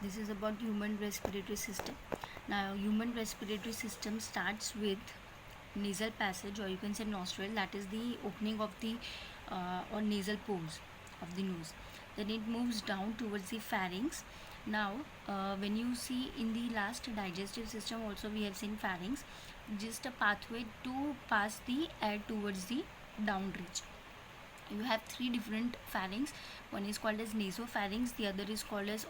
This is about human respiratory system. Now, human respiratory system starts with nasal passage, or you can say nostril, that is the opening of the or nasal pores of the nose. Then it moves down towards the pharynx. Now, when you see in the last digestive system, also we have seen pharynx, just a pathway to pass the air towards the down reach. You have three different pharynx. One is called as nasopharynx, the other is called as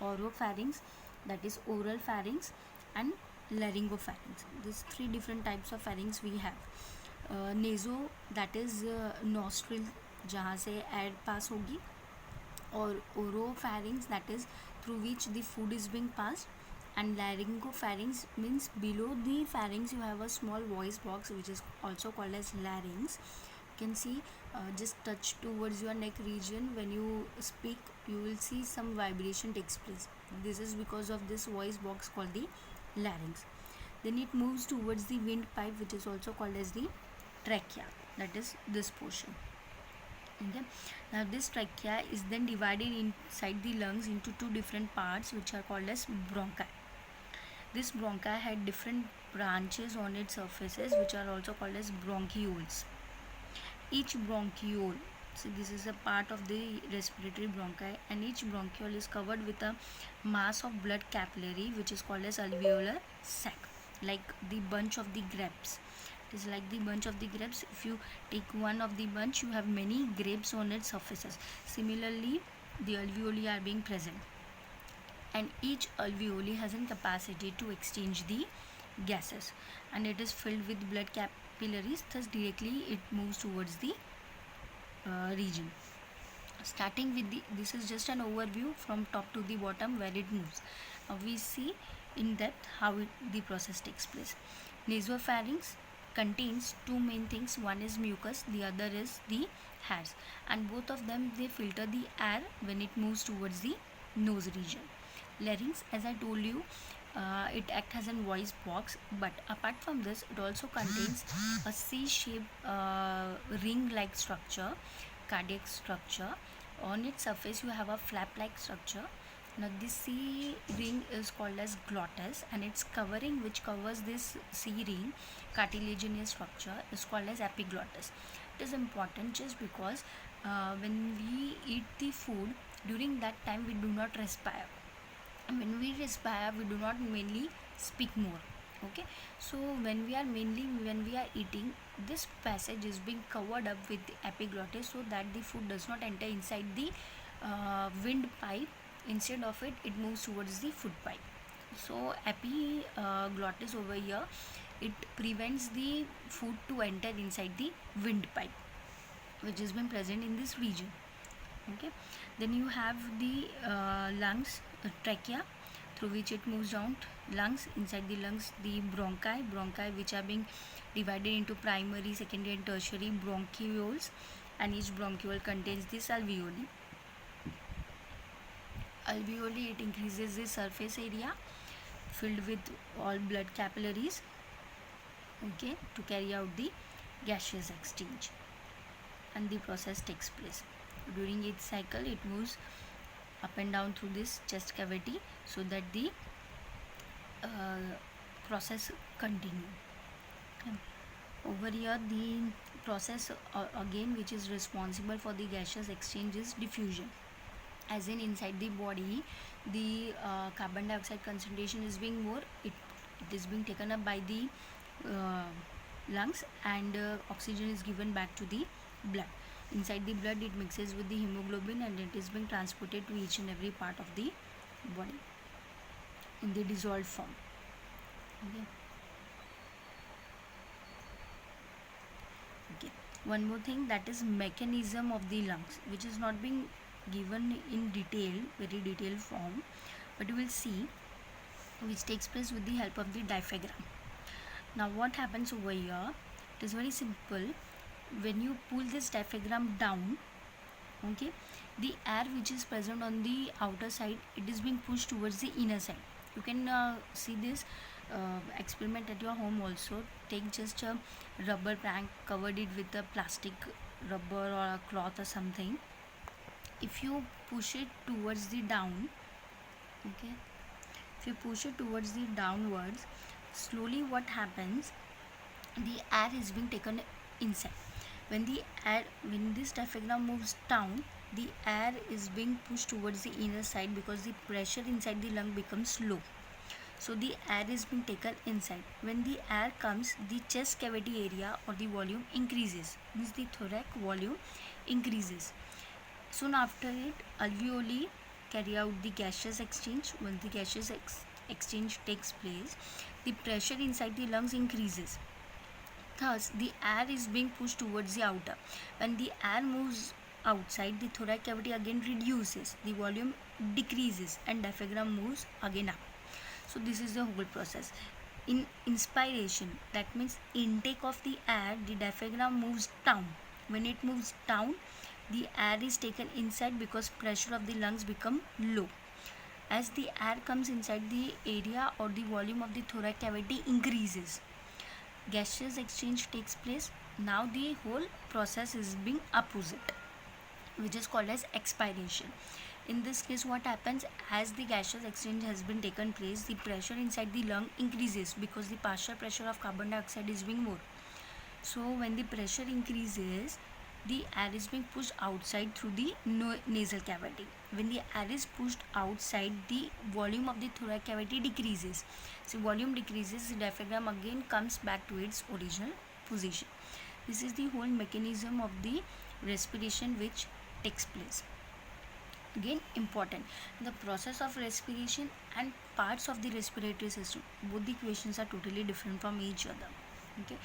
oropharynx, that is oral pharynx, and laryngopharynx. These three different types of pharynx we have. Naso that is nostril जहाँ से air pass होगी, और oropharynx that is through which the food is being passed, and laryngopharynx means below the pharynx you have a small voice box which is also called as larynx. You can see just touch towards your neck region. When you speak, you will see some vibration takes place. This is because of this voice box called the larynx. Then it moves towards the windpipe, which is also called as the trachea, that is this portion. Okay. Now this trachea is then divided inside the lungs into two different parts, which are called as bronchi. This bronchi had different branches on its surfaces, which are also called as bronchioles. Each bronchiole, so this is a part of the respiratory bronchi, and each bronchiole is covered with a mass of blood capillary, which is called as alveolar sac, like the bunch of the grapes. It is like the bunch of the grapes. If you take one of the bunch, you have many grapes on its surfaces. Similarly, the alveoli are being present, and each alveoli has a capacity to exchange the gases, and it is filled with blood capillaries. Thus directly it moves towards the region. Starting with this is just an overview from top to the bottom where it moves. Now we see in depth how the process takes place. Nasopharynx contains two main things. One is mucus, the other is the hairs, and both of them they filter the air when it moves towards the nose region. Larynx, as I told you, it acts as a voice box, but apart from this, it also contains a C-shaped ring-like structure, cardiac structure. On its surface, you have a flap-like structure. Now, this C ring is called as glottis, and its covering, which covers this C ring, cartilaginous structure, is called as epiglottis. It is important just because when we eat the food, during that time we do not respire. When we respire, we do not mainly speak more. Okay, so when we are eating, this passage is being covered up with the epiglottis, so that the food does not enter inside the windpipe. Instead of it, it moves towards the food pipe. So epiglottis over here, it prevents the food to enter inside the windpipe, which has been present in this region. Okay, then you have the lungs, trachea, through which it moves down. Lungs, inside the lungs, the bronchi which are being divided into primary, secondary and tertiary bronchioles, and each bronchiole contains this alveoli. It increases the surface area filled with all blood capillaries, okay, to carry out the gaseous exchange, and the process takes place. During each cycle, it moves up and down through this chest cavity, so that the process continue. Over here, the process again which is responsible for the gaseous exchange is diffusion. As in, inside the body, the carbon dioxide concentration is being more, it is being taken up by the lungs, and oxygen is given back to the blood. Inside the blood, it mixes with the hemoglobin, and it is being transported to each and every part of the body in the dissolved form. Okay. One more thing, that is mechanism of the lungs, which is not being given in detail, very detailed form, but you will see, which takes place with the help of the diaphragm. Now what happens over here, it is very simple. When you pull this diaphragm down, okay, the air which is present on the outer side, it is being pushed towards the inner side. You can see this experiment at your home also. Take just a rubber band, covered it with a plastic rubber or a cloth or something. If you push it towards the down, Okay, if you push it towards the downwards, slowly what happens, the air is being taken inside. When this diaphragm moves down, the air is being pushed towards the inner side because the pressure inside the lung becomes low. So the air is being taken inside. When the air comes, the chest cavity area or the volume increases, means the thorax volume increases. Soon after it, alveoli carry out the gaseous exchange. When the gaseous exchange takes place, the pressure inside the lungs increases. Thus, the air is being pushed towards the outer. When the air moves outside, the thoracic cavity again reduces, the volume decreases, and diaphragm moves again up. So, this is the whole process. In inspiration, that means intake of the air, the diaphragm moves down. When it moves down, the air is taken inside because pressure of the lungs become low. As the air comes inside, the area or the volume of the thoracic cavity increases. Gaseous exchange takes place. Now the whole process is being opposite, which is called as expiration. In this case, what happens, as the gaseous exchange has been taken place, the pressure inside the lung increases because the partial pressure of carbon dioxide is being more. So when the pressure increases, the air is being pushed outside through the nasal cavity. When the air is pushed outside, the volume of the thoracic cavity decreases. So volume decreases, the diaphragm again comes back to its original position. This is the whole mechanism of the respiration which takes place. Again, important, the process of respiration and parts of the respiratory system, both the questions are totally different from each other. Okay,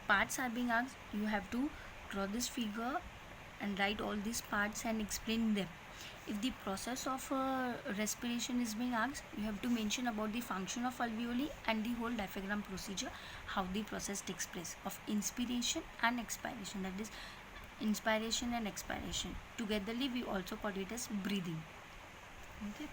parts are being asked, you have to draw this figure and write all these parts and explain them. If the process of respiration is being asked, you have to mention about the function of alveoli and the whole diaphragm procedure, how the process takes place of inspiration and expiration, that is inspiration and expiration togetherly, we also call it as breathing. Okay.